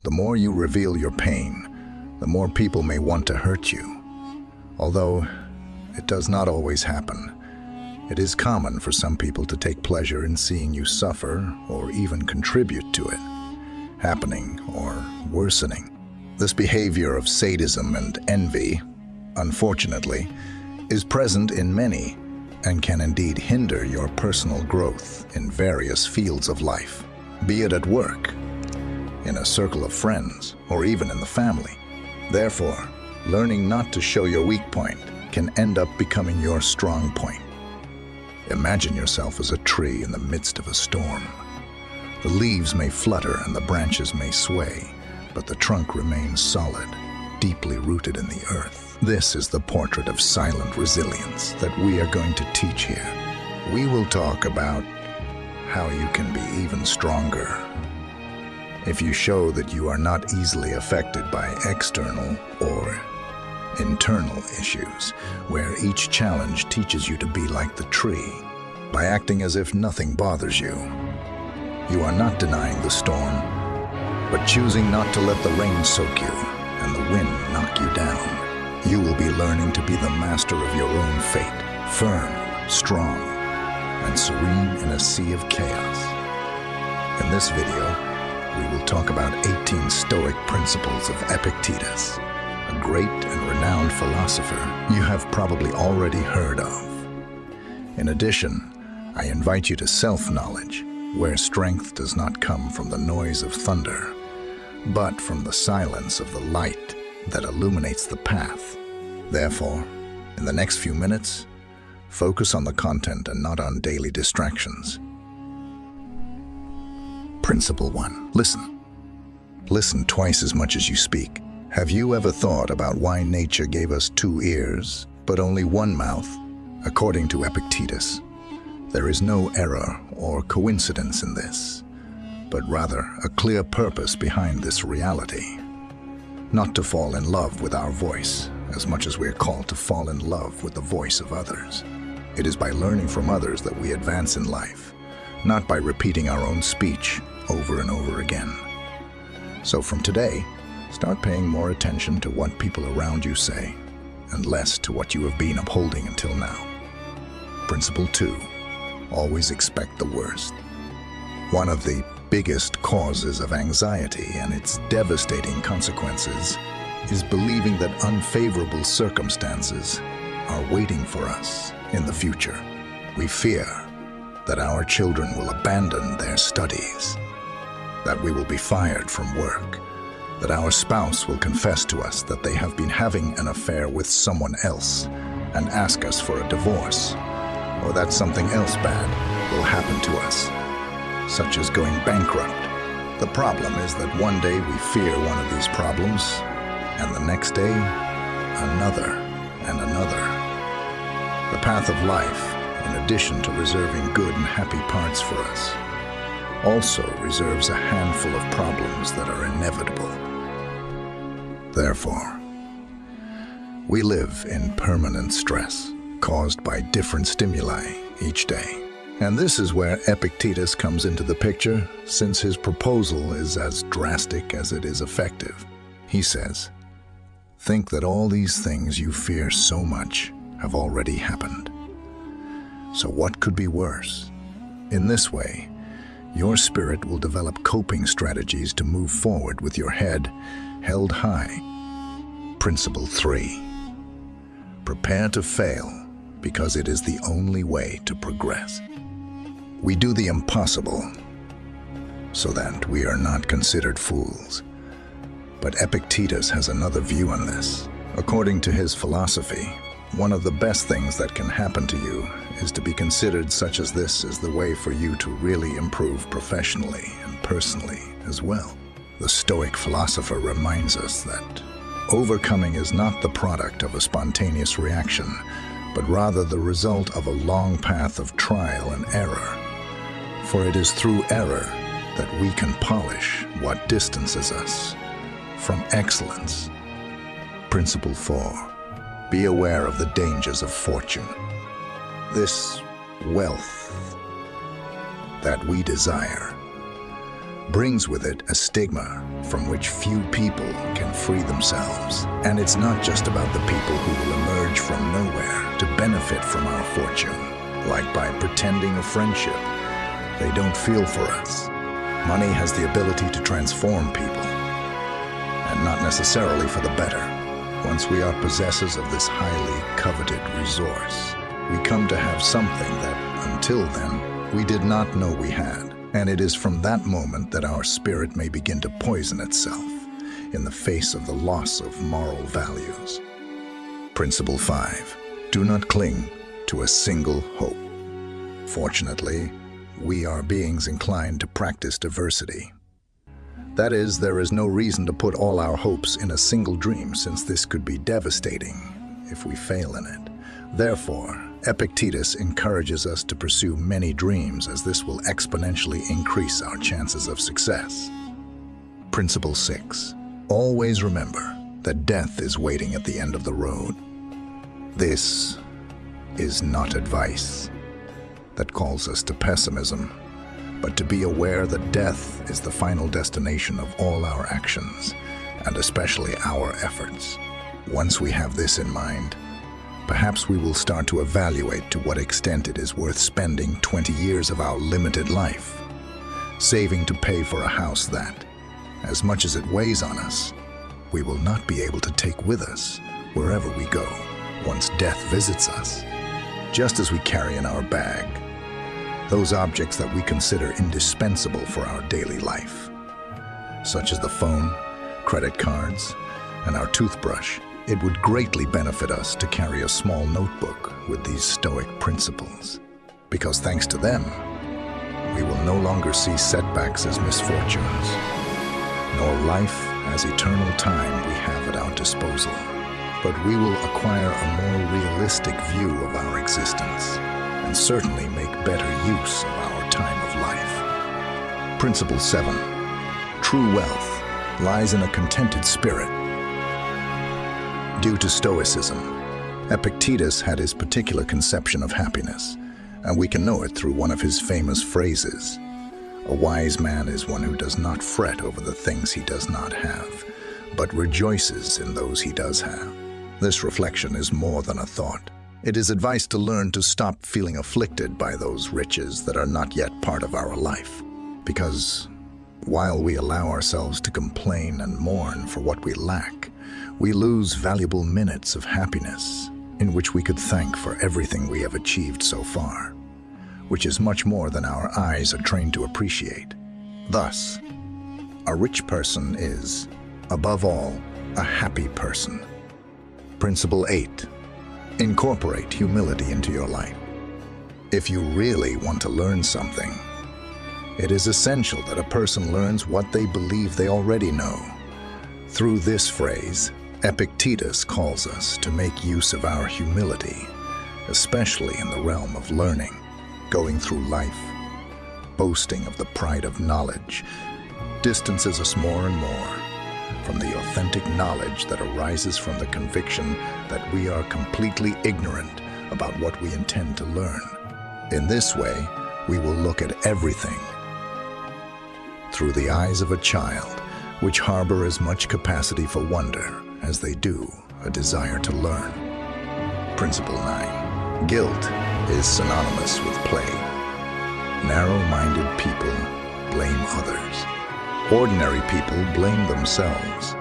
The more you reveal your pain, the more people may want to hurt you. Although it does not always happen, it is common for some people to take pleasure in seeing you suffer or even contribute to it happening or worsening. This behavior of sadism and envy, unfortunately, is present in many and can indeed hinder your personal growth in various fields of life, be it at work, in a circle of friends, or even in the family. Therefore, learning not to show your weak point can end up becoming your strong point. Imagine yourself as a tree in the midst of a storm. The leaves may flutter and the branches may sway, but the trunk remains solid, deeply rooted in the earth. This is the portrait of silent resilience that we are going to teach here. We will talk about how you can be even stronger if you show that you are not easily affected by external or internal issues, where each challenge teaches you to be like the tree. By acting as if nothing bothers you, you are not denying the storm, but choosing not to let the rain soak you and the wind knock you down. You will be learning to be the master of your own fate, firm, strong, and serene in a sea of chaos. In this video, we will talk about 18 Stoic principles of Epictetus, a great and renowned philosopher you have probably already heard of. In addition, I invite you to self-knowledge, where strength does not come from the noise of thunder, but from the silence of the light that illuminates the path. Therefore, in the next few minutes, focus on the content and not on daily distractions. Principle 1. Listen. Listen twice as much as you speak. Have you ever thought about why nature gave us 2 ears, but only 1 mouth? According to Epictetus, there is no error or coincidence in this, but rather a clear purpose behind this reality. Not to fall in love with our voice, as much as we are called to fall in love with the voice of others. It is by learning from others that we advance in life, not by repeating our own speech over and over again. So from today, start paying more attention to what people around you say, and less to what you have been upholding until now. Principle 2. Always expect the worst. One of the biggest causes of anxiety and its devastating consequences is believing that unfavorable circumstances are waiting for us in the future. We fear that our children will abandon their studies, that we will be fired from work, that our spouse will confess to us that they have been having an affair with someone else and ask us for a divorce, or that something else bad will happen to us, such as going bankrupt. The problem is that one day we fear one of these problems, and the next day, another and another. The path of life, in addition to reserving good and happy parts for us, also reserves a handful of problems that are inevitable. Therefore, we live in permanent stress caused by different stimuli each day. And this is where Epictetus comes into the picture, since his proposal is as drastic as it is effective. He says, think that all these things you fear so much have already happened. So what could be worse? In this way, your spirit will develop coping strategies to move forward with your head held high. Principle 3. Prepare to fail, because it is the only way to progress. We do the impossible so that we are not considered fools. But Epictetus has another view on this. According to his philosophy, one of the best things that can happen to you is to be considered such as this is the way for you to really improve professionally and personally as well. The Stoic philosopher reminds us that overcoming is not the product of a spontaneous reaction, but rather the result of a long path of trial and error. For it is through error that we can polish what distances us from excellence. Principle 4. Be aware of the dangers of fortune. This wealth that we desire brings with it a stigma from which few people can free themselves. And it's not just about the people who will emerge from nowhere to benefit from our fortune, like by pretending a friendship. They don't feel for us. Money has the ability to transform people, and not necessarily for the better. Once we are possessors of this highly coveted resource, we come to have something that, until then, we did not know we had. And it is from that moment that our spirit may begin to poison itself in the face of the loss of moral values. Principle 5. Do not cling to a single hope. Fortunately, we are beings inclined to practice diversity. That is, there is no reason to put all our hopes in a single dream, since this could be devastating if we fail in it. Therefore, Epictetus encourages us to pursue many dreams, as this will exponentially increase our chances of success. Principle 6. Always remember that death is waiting at the end of the road. This is not advice that calls us to pessimism, but to be aware that death is the final destination of all our actions, and especially our efforts. Once we have this in mind, perhaps we will start to evaluate to what extent it is worth spending 20 years of our limited life, saving to pay for a house that, as much as it weighs on us, we will not be able to take with us wherever we go once death visits us. Just as we carry in our bag those objects that we consider indispensable for our daily life, such as the phone, credit cards, and our toothbrush, it would greatly benefit us to carry a small notebook with these Stoic principles, because thanks to them, we will no longer see setbacks as misfortunes, nor life as eternal time we have at our disposal, but we will acquire a more realistic view of our existence, and certainly make better use of our time of life. Principle 7. True wealth lies in a contented spirit. Due to Stoicism, Epictetus had his particular conception of happiness, and we can know it through one of his famous phrases: "A wise man is one who does not fret over the things he does not have, but rejoices in those he does have." This reflection is more than a thought. It is advice to learn to stop feeling afflicted by those riches that are not yet part of our life. Because while we allow ourselves to complain and mourn for what we lack, we lose valuable minutes of happiness in which we could thank for everything we have achieved so far, which is much more than our eyes are trained to appreciate. Thus, a rich person is, above all, a happy person. Principle 8. Incorporate humility into your life. If you really want to learn something, it is essential that a person learns what they believe they already know. Through this phrase, Epictetus calls us to make use of our humility, especially in the realm of learning. Going through life, boasting of the pride of knowledge, distances us more and more from the authentic knowledge that arises from the conviction that we are completely ignorant about what we intend to learn. In this way, we will look at everything through the eyes of a child, which harbor as much capacity for wonder as they do a desire to learn. Principle 9. Guilt is synonymous with play. Narrow-minded people blame others. Ordinary people blame themselves.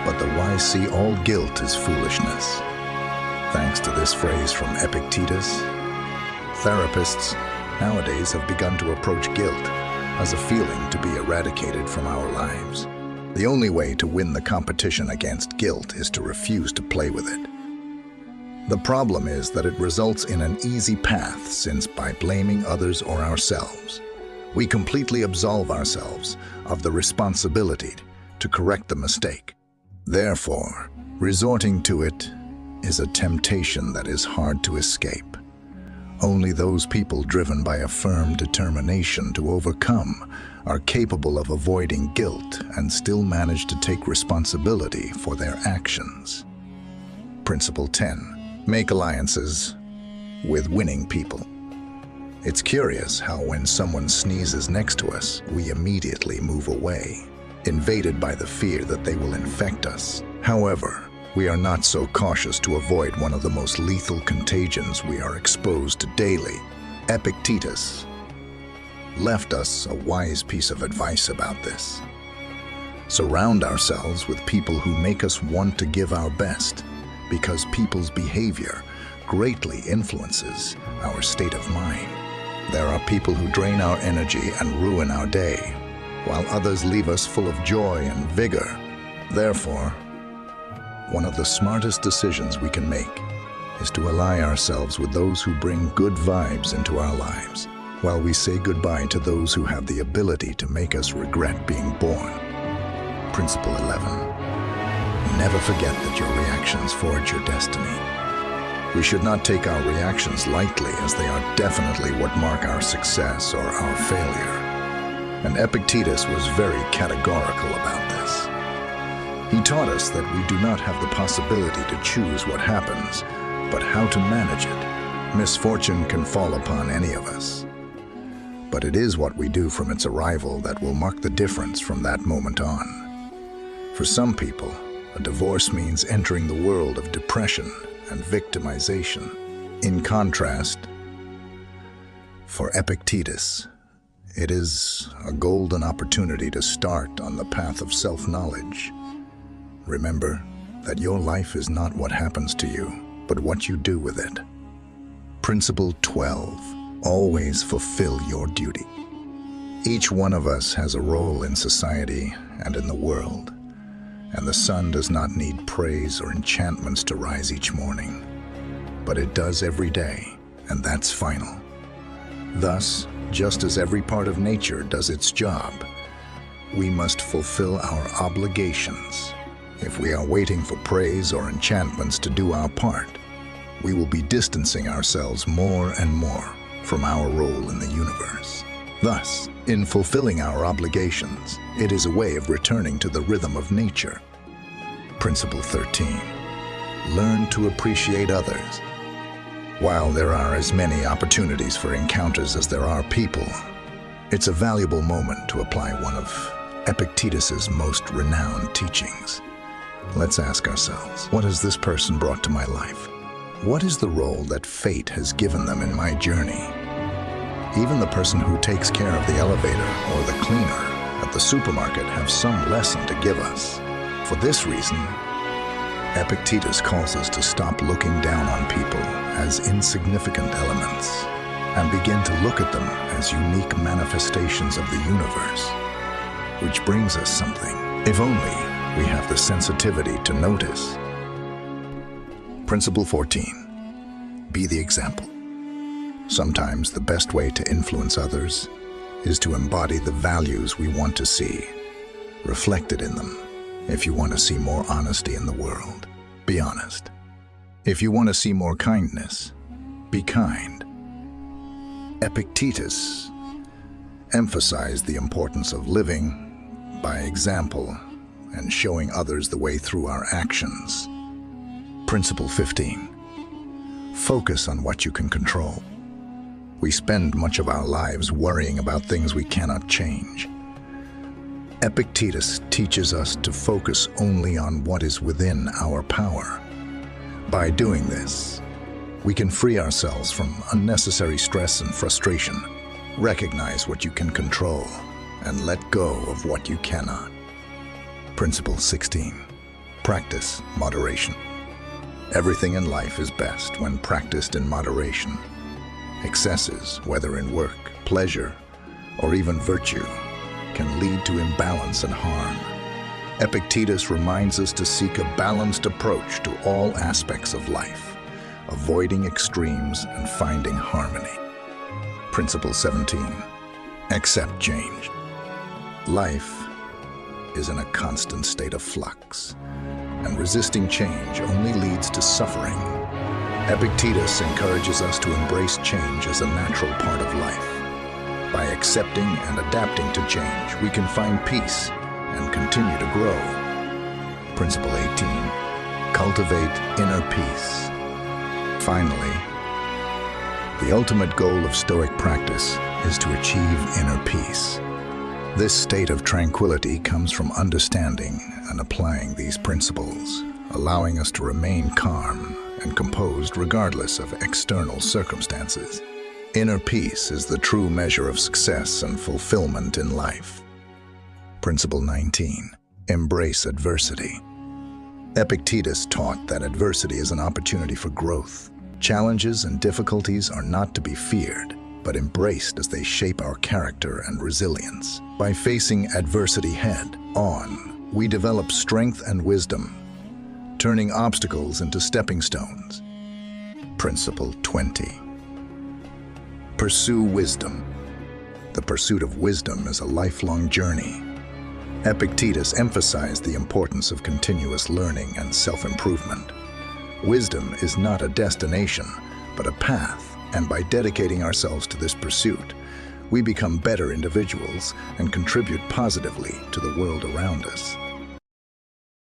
But the wise see all guilt as foolishness. Thanks to this phrase from Epictetus, therapists nowadays have begun to approach guilt as a feeling to be eradicated from our lives. The only way to win the competition against guilt is to refuse to play with it. The problem is that it results in an easy path, since by blaming others or ourselves, we completely absolve ourselves of the responsibility to correct the mistake. Therefore, resorting to it is a temptation that is hard to escape. Only those people driven by a firm determination to overcome are capable of avoiding guilt and still manage to take responsibility for their actions. Principle 10. Make alliances with winning people. It's curious how when someone sneezes next to us, we immediately move away, invaded by the fear that they will infect us. However, we are not so cautious to avoid one of the most lethal contagions we are exposed to daily. Epictetus left us a wise piece of advice about this. Surround ourselves with people who make us want to give our best, because people's behavior greatly influences our state of mind. There are people who drain our energy and ruin our day, while others leave us full of joy and vigor. Therefore, one of the smartest decisions we can make is to ally ourselves with those who bring good vibes into our lives, while we say goodbye to those who have the ability to make us regret being born. Principle 11. Never forget that your reactions forge your destiny. We should not take our reactions lightly, as they are definitely what mark our success or our failure. And Epictetus was very categorical about this. He taught us that we do not have the possibility to choose what happens, but how to manage it. Misfortune can fall upon any of us, but it is what we do from its arrival that will mark the difference from that moment on. For some people, a divorce means entering the world of depression and victimization. In contrast, for Epictetus, it is a golden opportunity to start on the path of self-knowledge. Remember that your life is not what happens to you, but what you do with it. Principle 12. Always fulfill your duty. Each one of us has a role in society and in the world, and the sun does not need praise or enchantments to rise each morning, but it does every day, and that's final. Thus, just as every part of nature does its job, we must fulfill our obligations. If we are waiting for praise or enchantments to do our part, we will be distancing ourselves more and more from our role in the universe. Thus, in fulfilling our obligations, it is a way of returning to the rhythm of nature. Principle 13. Learn to appreciate others. While there are as many opportunities for encounters as there are people, it's a valuable moment to apply one of Epictetus's most renowned teachings. Let's ask ourselves, what has this person brought to my life? What is the role that fate has given them in my journey? Even the person who takes care of the elevator or the cleaner at the supermarket have some lesson to give us. For this reason, Epictetus calls us to stop looking down on people as insignificant elements and begin to look at them as unique manifestations of the universe, which brings us something, if only we have the sensitivity to notice. Principle 14. Be the example. Sometimes the best way to influence others is to embody the values we want to see reflected in them. If you want to see more honesty in the world, be honest. If you want to see more kindness, be kind. Epictetus emphasized the importance of living by example and showing others the way through our actions. Principle 15. Focus on what you can control. We spend much of our lives worrying about things we cannot change. Epictetus teaches us to focus only on what is within our power. By doing this, we can free ourselves from unnecessary stress and frustration. Recognize what you can control and let go of what you cannot. Principle 16. Practice moderation. Everything in life is best when practiced in moderation. Excesses, whether in work, pleasure, or even virtue, can lead to imbalance and harm. Epictetus reminds us to seek a balanced approach to all aspects of life, avoiding extremes and finding harmony. Principle 17. Accept change. Life is in a constant state of flux, and resisting change only leads to suffering. Epictetus encourages us to embrace change as a natural part of life. By accepting and adapting to change, we can find peace and continue to grow. Principle 18. Cultivate inner peace. Finally, The ultimate goal of Stoic practice is to achieve inner peace. This state of tranquility comes from understanding and applying these principles, allowing us to remain calm and composed regardless of external circumstances. Inner peace is the true measure of success and fulfillment in life. Principle 19. Embrace adversity. Epictetus taught that adversity is an opportunity for growth. Challenges and difficulties are not to be feared, but embraced as they shape our character and resilience. By facing adversity head-on, we develop strength and wisdom, turning obstacles into stepping stones. Principle 20. Pursue wisdom. The pursuit of wisdom is a lifelong journey. Epictetus emphasized the importance of continuous learning and self-improvement. Wisdom is not a destination, but a path, and by dedicating ourselves to this pursuit, we become better individuals and contribute positively to the world around us.